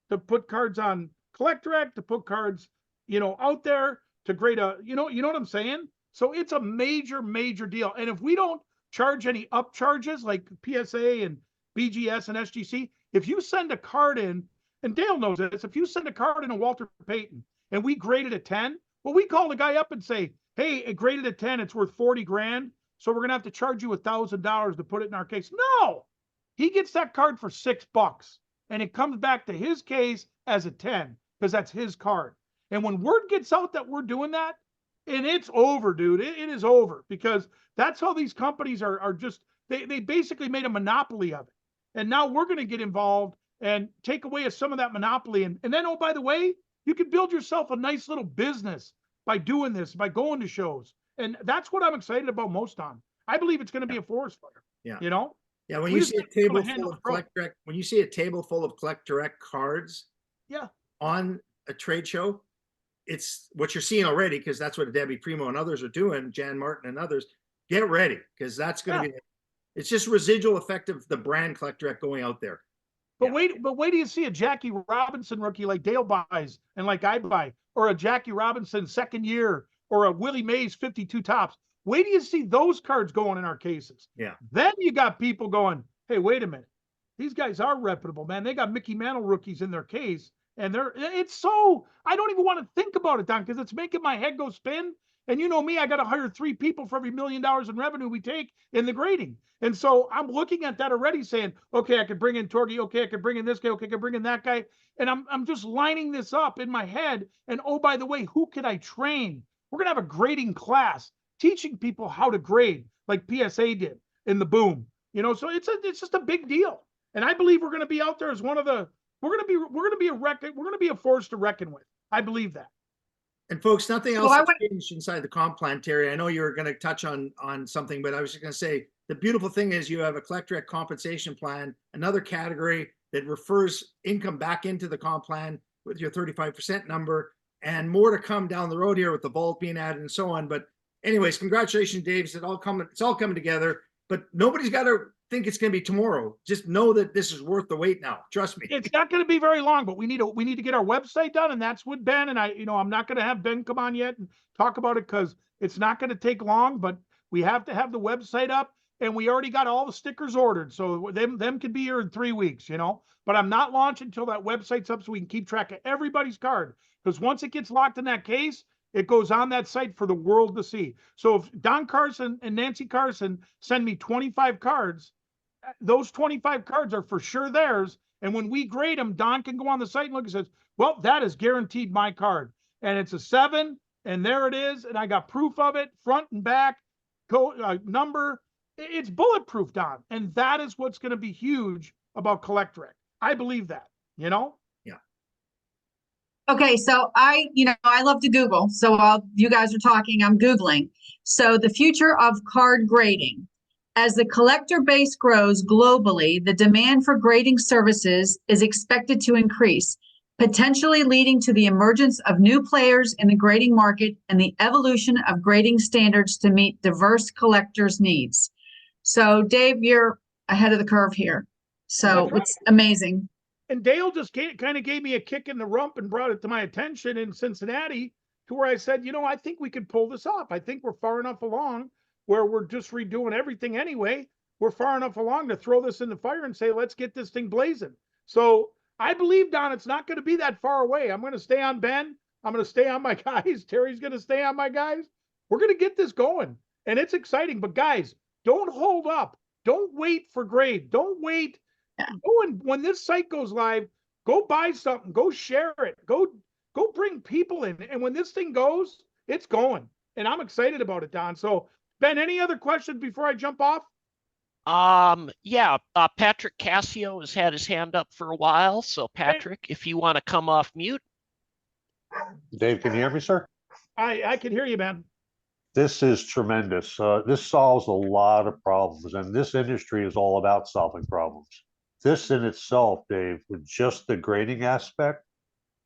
to put cards on Collect Direct, to put cards, out there, to grade you know what I'm saying? So it's a major, major deal. And if we don't charge any up charges like PSA and BGS and SGC, if you send a card in, and Dale knows this, if you send a card in a Walter Payton and we grade it at 10, well, we call the guy up and say, hey, it graded at 10, it's worth 40 grand. So we're going to have to charge you $1,000 to put it in our case. No, he gets that card for $6 and it comes back to his case as a 10 because that's his card. And when word gets out that we're doing that, and it's over, dude, it is over because that's how these companies are just, they basically made a monopoly of it. And now we're going to get involved and take away some of that monopoly. And then, oh, by the way, you can build yourself a nice little business by doing this, by going to shows. And that's what I'm excited about most on. I believe it's going to be a forest fire. Yeah. Yeah. When you see a table full of Collect Direct, when you see a table full of Collect Direct cards on a trade show, it's what you're seeing already because that's what Debbie Primo and others are doing, Jan Martin and others. Get ready because that's going to be, it's just residual effect of the brand Collect Direct going out there. But wait till you see a Jackie Robinson rookie like Dale buys and like I buy, or a Jackie Robinson second year, or a Willie Mays 52 tops. Wait till you see those cards going in our cases. Yeah. Then you got people going, hey, wait a minute. These guys are reputable, man. They got Mickey Mantle rookies in their case. And it's so, I don't even want to think about it, Don, because it's making my head go spin. And you know me, I got to hire 3 people for every $1 million in revenue we take in the grading. And so I'm looking at that already saying, okay, I could bring in Torgy. Okay, I could bring in this guy. Okay, I could bring in that guy. And I'm just lining this up in my head. And oh, by the way, who could I train? We're going to have a grading class teaching people how to grade like PSA did in the boom. So it's just a big deal. And I believe we're going to be out there as one of the, we're going to be a force to reckon with. I believe that. And folks, nothing else has changed inside the comp plan, Terry. I know you were going to touch on something, but I was just going to say the beautiful thing is you have a Collect Direct compensation plan, another category that refers income back into the comp plan with your 35% number. and more to come down the road here with the vault being added and so on. But anyways, congratulations, Dave. It's all coming together, but nobody's got to think it's going to be tomorrow. Just know that this is worth the wait now. Trust me. It's not going to be very long, but we need to get our website done, and that's what Ben and I, I'm not going to have Ben come on yet and talk about it because it's not going to take long, but we have to have the website up, and we already got all the stickers ordered, so them can be here in 3 weeks, but I'm not launching until that website's up so we can keep track of everybody's card, because once it gets locked in that case, it goes on that site for the world to see. So if Don Carson and Nancy Carson send me 25 cards, those 25 cards are for sure theirs. And when we grade them, Don can go on the site and look and says, well, that is guaranteed my card. And it's a 7, and there it is. And I got proof of it, front and back, number. It's bulletproof, Don. And that is what's going to be huge about Collectorate. I believe that, Yeah. Okay, so I love to Google. So while you guys are talking, I'm Googling. So the future of card grading. As the collector base grows globally, the demand for grading services is expected to increase, potentially leading to the emergence of new players in the grading market and the evolution of grading standards to meet diverse collectors' needs. So, Dave, you're ahead of the curve here. So it's amazing. And Dale just kind of gave me a kick in the rump and brought it to my attention in Cincinnati, to where I said, I think we could pull this off. I think we're far enough along where we're just redoing everything anyway. We're far enough along to throw this in the fire and say, let's get this thing blazing. So I believe, Don, it's not going to be that far away. I'm going to stay on Ben. I'm going to stay on my guys. Terry's going to stay on my guys. We're going to get this going, and it's exciting. But guys, don't hold up. Don't wait for grade. Don't wait. Go and when this site goes live, go buy something. Go share it. Go bring people in. And when this thing goes, it's going. And I'm excited about it, Don. So Ben, any other questions before I jump off? Yeah, Patrick Cassio has had his hand up for a while. So Patrick, if you want to come off mute. Dave, can you hear me, sir? I can hear you, man. This is tremendous. This solves a lot of problems, and this industry is all about solving problems. This in itself, Dave, with just the grading aspect,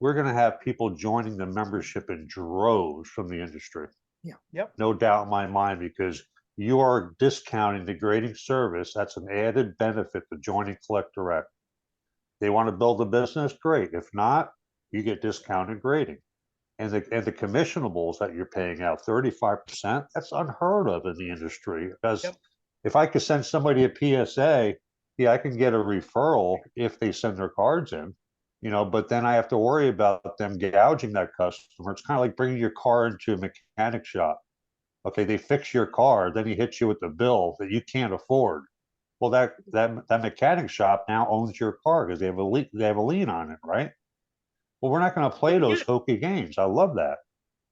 we're going to have people joining the membership in droves from the industry. Yeah. Yep. No doubt in my mind, because you are discounting the grading service. That's an added benefit to joining Collect Direct. They want to build a business, great. If not, you get discounted grading. And the commissionables that you're paying out, 35%, that's unheard of in the industry. Because if I could send somebody a PSA, yeah, I can get a referral if they send their cards in, but then I have to worry about them gouging that customer. It's kind of like bringing your car into a mechanic shop. Okay, they fix your car, then he hits you with the bill that you can't afford. Well, that mechanic shop now owns your car because they have a lien on it, right? Well, we're not going to play those hokey games. I love that.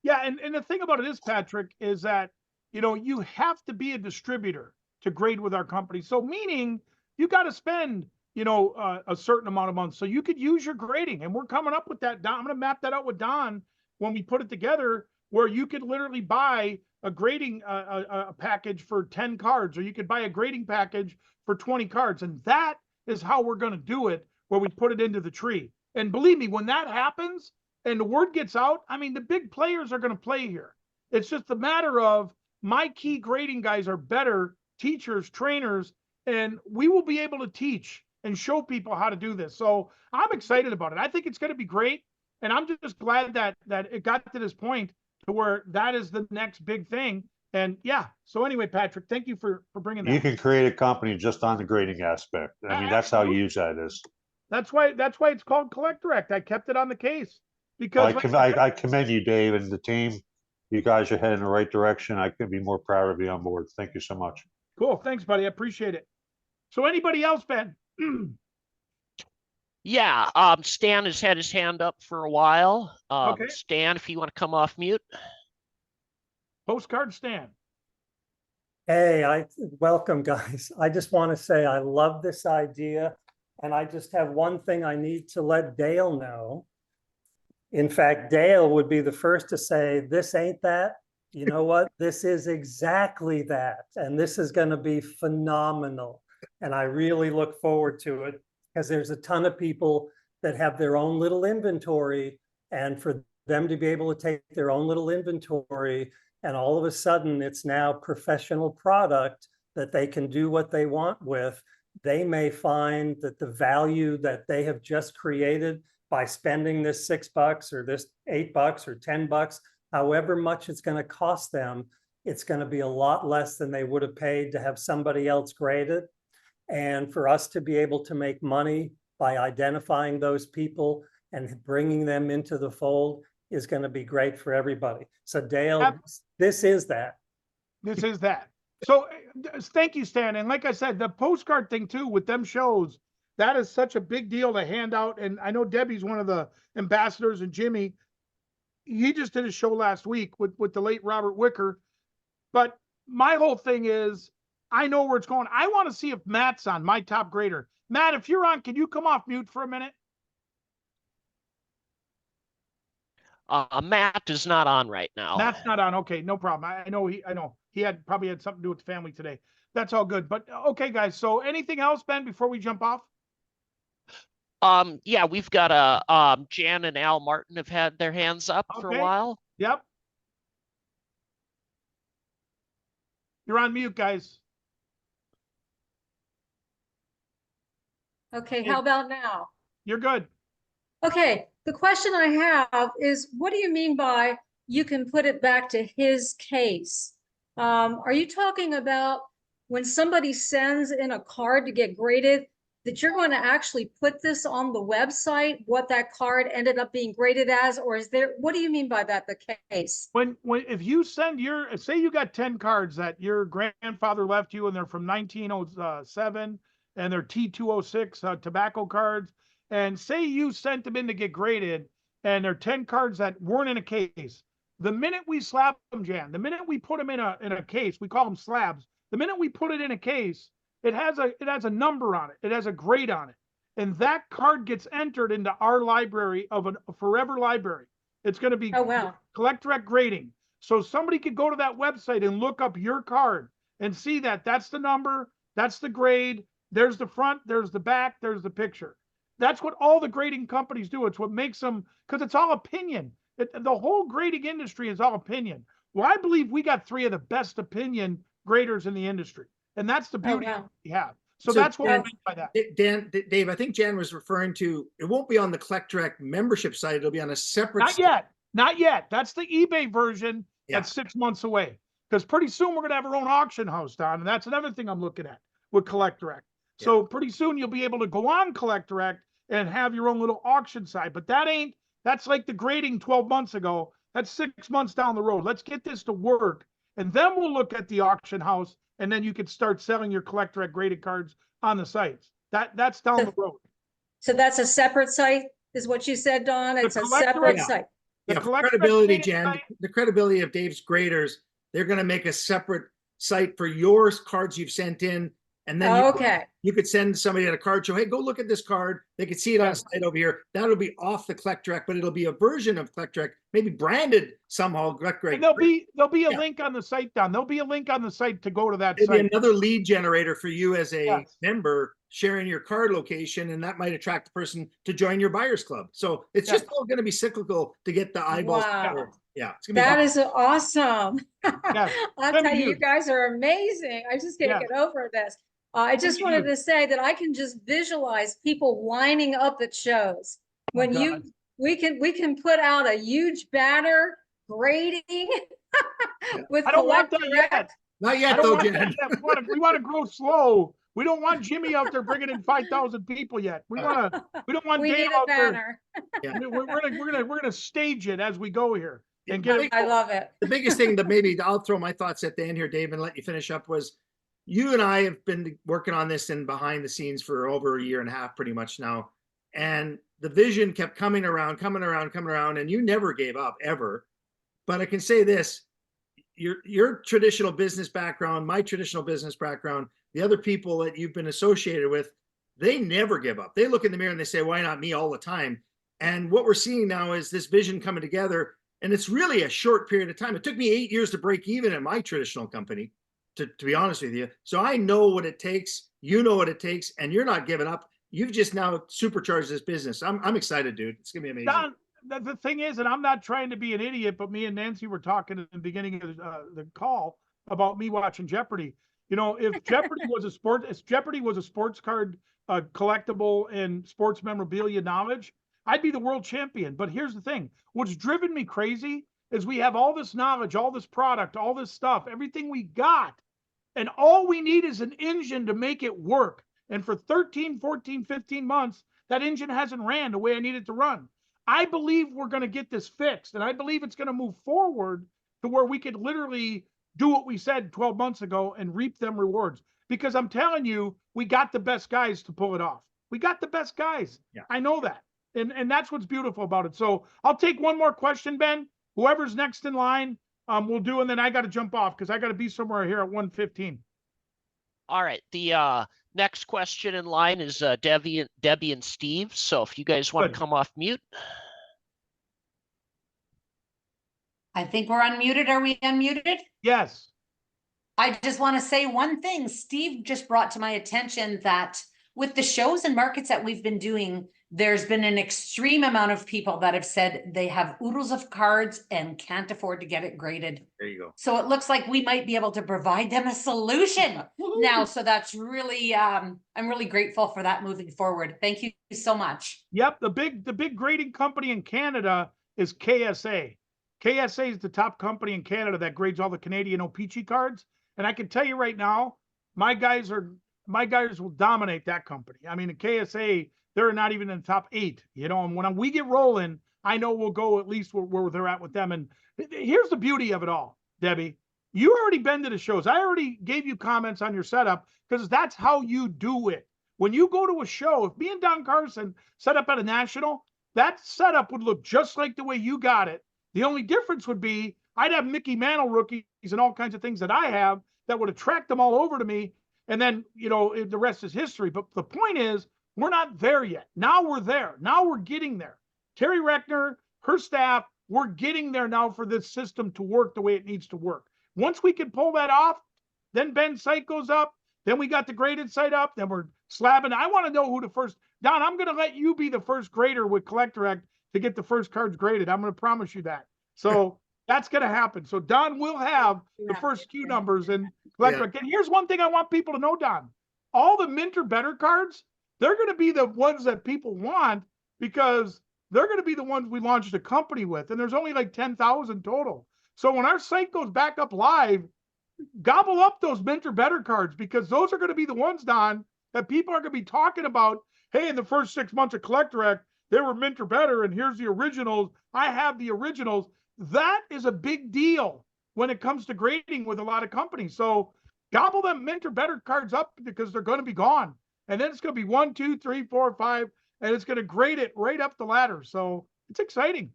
Yeah, and the thing about it is, Patrick, is that you have to be a distributor to grade with our company. So meaning you got to spend a certain amount of months so you could use your grading. And we're coming up with that. I'm going to map that out with Don when we put it together, where you could literally buy a grading a package for 10 cards, or you could buy a grading package for 20 cards. And that is how we're going to do it, where we put it into the tree. And believe me, when that happens and the word gets out, I mean, the big players are going to play here. It's just a matter of my key grading guys are better teachers, trainers, and we will be able to teach and show people how to do this. So I'm excited about it. I think it's going to be great. And I'm just glad that it got to this point to where that is the next big thing. And yeah, so anyway, Patrick, thank you for bringing that. You can create a company just on the grading aspect. I mean, that's how huge that is. That's why it's called Collect Direct. I kept it on the case because I commend you, Dave, and the team. You guys are heading in the right direction. I couldn't be more proud of you on board. Thank you so much. Cool. Thanks, buddy. I appreciate it. So anybody else, Ben? Yeah, Stan has had his hand up for a while. Okay. Stan, if you want to come off mute. Postcard Stan. Hey, welcome, guys. I just want to say I love this idea. And I just have one thing I need to let Dale know. In fact, Dale would be the first to say, this ain't that. You know what? This is exactly that. And this is going to be phenomenal. And I really look forward to it because there's a ton of people that have their own little inventory. And for them to be able to take their own little inventory, and all of a sudden it's now professional product that they can do what they want with. They may find that the value that they have just created by spending this $6 or this $8 or $10, however much it's going to cost them, it's going to be a lot less than they would have paid to have somebody else grade it. And for us to be able to make money by identifying those people and bringing them into the fold is going to be great for everybody. So Dale, Yep. this is that. This is that. So thank you, Stan. And like I said, the postcard thing too, with them shows, that is such a big deal to hand out. And I know Debbie's one of the ambassadors, and Jimmy, he just did a show last week with the late Robert Wicker. But my whole thing is, I know where it's going. I want to see if Matt's on, my top grader. Matt, if you're on, can you come off mute for a minute? Matt is not on right now. Matt's not on. Okay, no problem. I know he probably had something to do with the family today. That's all good. But okay, guys. So anything else, Ben, before we jump off? Yeah, we've got Jan and Al Martin have had their hands up for a while. Yep. You're on mute, guys. Okay, how about now? You're good. Okay, the question I have is, what do you mean by you can put it back to his case? Are you talking about when somebody sends in a card to get graded, that you're going to actually put this on the website, what that card ended up being graded as, or is there, what do you mean by that, the case? When if you send say you got 10 cards that your grandfather left you and they're from 1907 and they're T206 tobacco cards, and say you sent them in to get graded and they're 10 cards that weren't in a case, the minute we slab them, Jan, the minute we put them in a case, we call them slabs. The minute we put it in a case, it has a number on it. It has a grade on it. And that card gets entered into our library of a forever library. It's going to be Collect Direct grading. So somebody could go to that website and look up your card and see that that's the number, that's the grade, there's the front, there's the back, there's the picture. That's what all the grading companies do. It's what makes them, because it's all opinion. The whole grading industry is all opinion. Well, I believe we got 3 of the best opinion graders in the industry. And that's the beauty we have. So that's what I meant by that. Dave, I think Jan was referring to, it won't be on the Collect Direct membership site. It'll be on a separate Not yet. That's the eBay version. That's 6 months away. Because pretty soon we're going to have our own auction house, Don. And that's another thing I'm looking at with Collect Direct. So pretty soon you'll be able to go on Collect Direct and have your own little auction site. But that's like the grading 12 months ago. That's 6 months down the road. Let's get this to work. And then we'll look at the auction house. And then you could start selling your Collect Direct graded cards on the sites. That's down the road. So that's a separate site, is what you said, Don? It's a separate site. Yeah, credibility, Jan, the credibility of Dave's graders, they're going to make a separate site for your cards you've sent in. And then you could send somebody at a card show, hey, go look at this card. They could see it on a site over here. That'll be off the Collect Direct, but it'll be a version of Collect Direct, maybe branded somehow. And there'll be a link on the site, Don. There'll be a link on the site to go to that It'll site. be another lead generator for you as a member sharing your card location, and that might attract the person to join your buyers club. So it's just all going to be cyclical to get the eyeballs. Wow. Yeah, it's gonna be that is awesome. I'll tell you, you guys are amazing. I just can't get over this. I just wanted to say that I can just visualize people lining up at shows when we can put out a huge banner grading with I don't want that yet. Not yet, though, Jen. We want to grow slow. We don't want Jimmy out there bringing in 5,000 people yet. We don't want Dave out there. We're gonna stage it as we go here and get it. I love it. The biggest thing that maybe I'll throw my thoughts at the end here, Dave, and let you finish up was, you and I have been working on this and behind the scenes for over a year and a half, pretty much now. And the vision kept coming around, and you never gave up, ever. But I can say this, your traditional business background, my traditional business background, the other people that you've been associated with, they never give up. They look in the mirror and they say, why not me all the time? And what we're seeing now is this vision coming together. And it's really a short period of time. It took me 8 years to break even at my traditional company. To be honest with you. So I know what it takes, you know what it takes, and you're not giving up. You've just now supercharged this business. I'm excited, dude. It's gonna be amazing. the thing is, and I'm not trying to be an idiot, but me and Nancy were talking at the beginning of the call about me watching Jeopardy. You know, if Jeopardy was a sports card collectible and sports memorabilia knowledge, I'd be the world champion. But here's the thing: what's driven me crazy is we have all this knowledge, all this product, all this stuff, everything we got, and all we need is an engine to make it work. And for 13, 14, 15 months, that engine hasn't ran the way I need it to run. I believe we're going to get this fixed, and I believe it's going to move forward to where we could literally do what we said 12 months ago and reap them rewards. Because I'm telling you, we got the best guys to pull it off. We got the best guys. Yeah. I know that. And that's what's beautiful about it. So I'll take one more question, Ben. Whoever's next in line, we'll do, and then I got to jump off because I got to be somewhere here at 1:15. All right. The next question in line is Debbie and Steve. So if you guys want Good. to come off mute. I think we're unmuted. Are we unmuted? Yes. I just want to say one thing. Steve just brought to my attention that with the shows and markets that we've been doing, there's been an extreme amount of people that have said they have oodles of cards and can't afford to get it graded. There you go. So it looks like we might be able to provide them a solution now. So that's really, I'm really grateful for that moving forward. Thank you so much. Yep. The big grading company in Canada is KSA. KSA is the top company in Canada that grades all the Canadian O-Pee-Chee cards. And I can tell you right now, my guys will dominate that company. I mean, the KSA, they're not even in the top 8, you know, and when we get rolling, I know we'll go at least where they're at with them. And here's the beauty of it all, Debbie. You already been to the shows. I already gave you comments on your setup because that's how you do it. When you go to a show, if me and Don Carson set up at a national, that setup would look just like the way you got it. The only difference would be I'd have Mickey Mantle rookies and all kinds of things that I have that would attract them all over to me. And then, you know, the rest is history. But the point is, we're not there yet. Now we're there. Now we're getting there. Teri Rechnor, her staff, we're getting there now for this system to work the way it needs to work. Once we can pull that off, then Ben's site goes up. Then we got the graded site up. Then we're slabbing. I want to know who the first. Don, I'm going to let you be the first grader with Collect Direct to get the first cards graded. I'm going to promise you that. So that's going to happen. So Don will have the first SKU numbers and Collect Direct. And here's one thing I want people to know, Don. All the Minter Better cards, they're going to be the ones that people want because they're going to be the ones we launched a company with. And there's only like 10,000 total. So when our site goes back up live, gobble up those Minter Better cards because those are going to be the ones, Don, that people are going to be talking about. Hey, in the first 6 months of Collect Direct, they were Minter Better, and here's the originals. I have the originals. That is a big deal when it comes to grading with a lot of companies. So gobble them Minter Better cards up because they're going to be gone. And then it's going to be 1, 2, 3, 4, 5, and it's going to grade it right up the ladder. So it's exciting.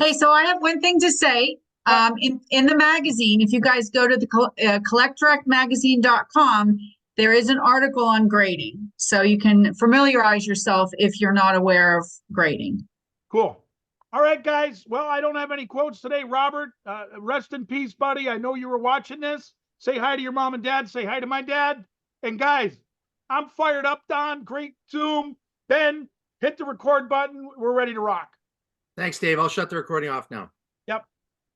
Hey, so I have one thing to say. In the magazine, if you guys go to the collectdirectmagazine.com, there is an article on grading. So you can familiarize yourself if you're not aware of grading. Cool. All right, guys. Well, I don't have any quotes today. Robert, rest in peace, buddy. I know you were watching this. Say hi to your mom and dad. Say hi to my dad. And guys, I'm fired up, Don. Great Zoom. Ben, hit the record button. We're ready to rock. Thanks, Dave. I'll shut the recording off now.